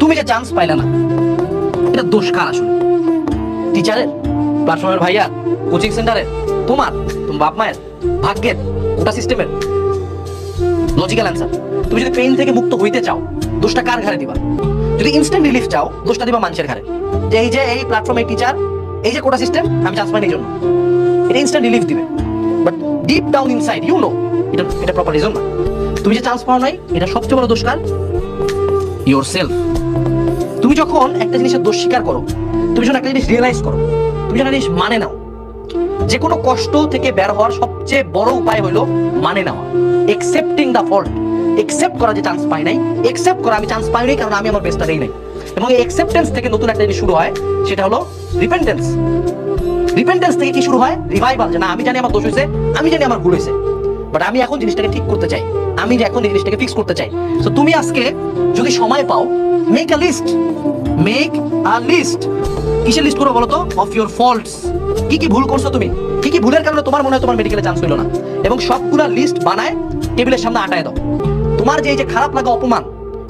তুমি যে চান্স পাইলে না, এটা দোষ কার আসলে? টিচারের, প্ল্যাটফর্মের ভাইয়া, কোচিং সেন্টারের, তোমার বাপ মায়ের, ভাগ্যের, কোটা সিস্টেমের? Logical answer. তুমি যদি পেইন থেকে মুক্ত হইতে চাও, দোষটা কার ঘাড়ে দিবা? যদি ইনস্ট্যান্ট রিলিফ চাও, দোষটা দিবা মানুষের ঘাড়ে, যে এই প্ল্যাটফর্মে টিচার, এই যে কোটা সিস্টেম, আমি চান্স পাইনি এই জন্য। এটা ইনস্ট্যান্ট রিলিফ দিবে, but deep down inside you know এটা প্রপার রিজন না। তুমি যে চান্স পাও নাই, এটা সবচেয়ে বড় দোষ কার? ইয়োরসেলফ। তুমি যখন একটা জিনিসের দোষ স্বীকার করো, তুমি যখন একটা জিনিস রিয়েলাইজ করো, তুমি যখন একটা জিনিস মানে নাও, যে কোনো কষ্ট থেকে বের হওয়ার সবচেয়ে বড় উপায় হলো মানে নেওয়া, একসেপ্টিং দ্য ফল্ট। একসেপ্ট করা যে চান্স পাই নাই, একসেপ্ট করা আমি চান্স পাই নাই কারণ আমি আমার বেস্টটা দেই নাই। এবং এই একসেপ্টেন্স থেকে নতুন একটা জিনিস শুরু হয়, সেটা হলো রিপেন্টেন্স। রিপেন্টেন্স থেকে কি শুরু হয়? রিভাইভাল। যে না, আমি জানি আমার দোষ হয়েছে, আমি জানি আমার ভুল হয়েছে, বাট আমি এখন জিনিসটাকে ঠিক করতে চাই, আমি এখন এই জিনিসটাকে ফিক্স করতে চাই। তো তুমি আজকে যদি সময় পাও, make a list. Make a list. কিসের লিস্ট করো বলো তো? Of your faults. কি কি ভুল করছো তুমি, কি কি ভুলের কারণে তোমার মনে হয় তোমার মেডিকেলে চান্স হইলো না, এবং সবগুলা লিস্ট বানায় টেবিলের সামনে আটায় দাও। তোমার যে এই যে খারাপ লাগা, অপমান,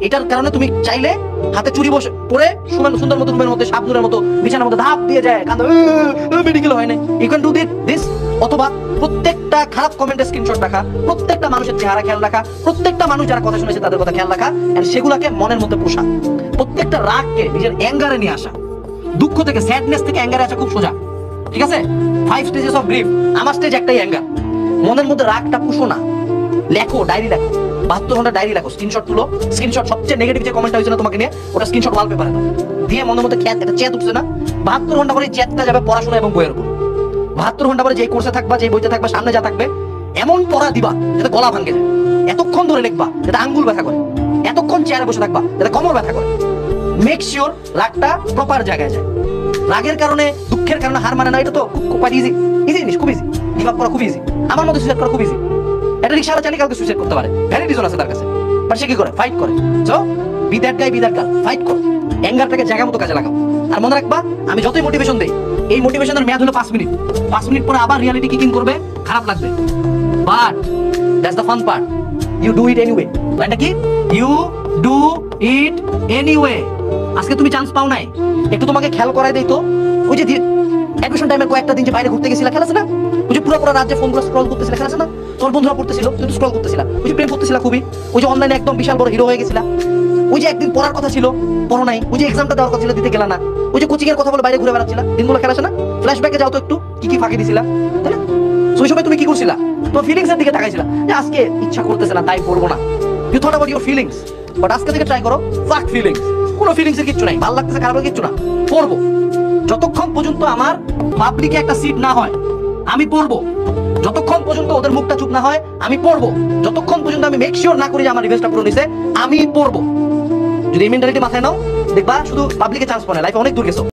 এটার কারণে তুমি চাইলে হাতে চুরি বসে পরে সুন্দর মতো রুমের মধ্যে সাবনুরের মতো বিছানার মধ্যে ধাপ দিয়ে যায়, কাঁদো, মেডিকেল হয় না। You can do this. অথবা প্রত্যেকটা খারাপ কমেন্টের স্ক্রিনশট রাখা, প্রত্যেকটা মানুষের চেহারা খেয়াল রাখা, প্রত্যেকটা মানুষ যারা কথা শুনেছে তাদের কথা খেয়াল রাখা, এন্ড সেগুলাকে মনের মধ্যে পোষা। প্রত্যেকটা রাগকে নিজের অ্যাঙ্গারে নিয়ে আসা। দুঃখ থেকে, স্যাডনেস থেকে অ্যাঙ্গারে আসা খুব সোজা, ঠিক আছে? 5 স্টেজেস অফ গ্রিফ। আমার স্টেজ একটাই, অ্যাঙ্গার। মনের মধ্যে রাগটা পুষো না, লেখো, ডায়েরি লেখো, 72 ঘন্টা ডায়েরি লেখো, স্ক্রিনশট তুলো। স্ক্রিনশট সবচেয়ে নেগেটিভ যে কমেন্টটা হয়েছে না তোমাকে নিয়ে, ওটা স্ক্রিনশট ওয়ালপেপারে দাও, দিয়ে মনের মধ্যে একটা চ্যাট উঠছে না, 72 ঘন্টা পরে চ্যাটটা যাবে পড়াশোনা এবং বইয়ের উপর। 72 ঘন্টা পরে যে কোর্সে থাকবা, যে বইতে থাকবা, সামনে যা থাকবে, এমন পড়া দিবা যাতে গলা ভাঙে যায়। এতক্ষণ ধরে লিখবা যাতে আঙ্গুল ব্যথা করে, এতক্ষণ চেয়ারে বসে থাকবা যাতে কোমর ব্যথা করে। মেক শিওর রাগটা প্রপার জায়গায় যায়। রাগের কারণে, দুঃখের কারণে হার মানে না, এটা তো খুব ইজি জিনিস, খুব ইজি। গিভ আপ করা খুব ইজি। আমার মধ্যে সুইসাইড করা খুব ইজি। একটা রিক্সাওয়ালা চালিয়ে কাউকে সুইসাইড করতে পারে, ভ্যালিড রিজন আছে তার কাছে, বাট সে কি করে? ফাইট করে। So be that guy, be that girl, fight করো। অ্যাঙ্গারটাকে জায়গা মতো কাজে লাগাও। আর মনে রাখবা, আমি যতই মোটিভেশন দেই, এই মোটিভেশনের মেয়াদ হলো 5 মিনিট। 5 মিনিট পরে আবার রিয়ালিটি কিকিং করবে, খারাপ লাগবে, but that's the fun part. You do it anyway. লাইনটা কি? You do it anyway. আজকে তুমি চান্স পাও নাই, একটু তোমাকে খেয়াল করাই দেই তো। ওই যে অ্যাডমিশন টাইমে কয়েকটা দিন যে বাইরে ঘুরতে গেছিলা, খেলা আছে না? ওই যে পুরো রাজ্যে ফোনগুলো স্ক্রল করতেছিলা, খেলা আছে না? তোর বন্ধুরা পড়তেছিল, তুই তো স্ক্রল করতেছিলা। ওই যে প্রেম করতেছিলা খুবই, ওই যে অনলাইনে একদম বিশাল বড় হিরো হয়ে গেছিলা। ওই যে একদিন পড়ার কথা ছিল, পড়ো নাই। ওই যে এক্সামটা দেওয়ার কথা ছিল, দিতে গেলা না। ওই যে কোচিং এর কথা বলে বাইরে ঘুরে বেড়াচ্ছিলা, দিনগুলো খেলা আছে না? ফ্ল্যাশব্যাকে যাও তো একটু, কি কি ফাঁকি দিছিলা, তাই না? ওই সময় তুমি কি করছিলা? তোমার ফিলিংস এর দিকে তাকাইছিলা, যে আজকে ইচ্ছা করতেছে না, তাই পড়বো না। You thought about your feelings. But আজকে থেকে ট্রাই করো, ফাক ফিলিংস। কোনো ফিলিংস এর কিচ্ছু নাই, ভালো লাগতেছে, খারাপ কিচ্ছু না, পড়বো। যতক্ষণ পর্যন্ত আমার পাবলিকে একটা সিট না হয়, আমি পড়বো। যতক্ষণ পর্যন্ত ওদের মুখটা চুপ না হয়, আমি পড়বো। যতক্ষণ পর্যন্ত আমি মেক শিওর না করি যে আমার রিভেন্সটা পূরণ হয়েছে, আমি পড়বো। যদি এই মেন্টালিটি মাথায় নাও, দেখবা শুধু পাবলিকে চান্স পাও না, লাইফে অনেক দূর গেছো।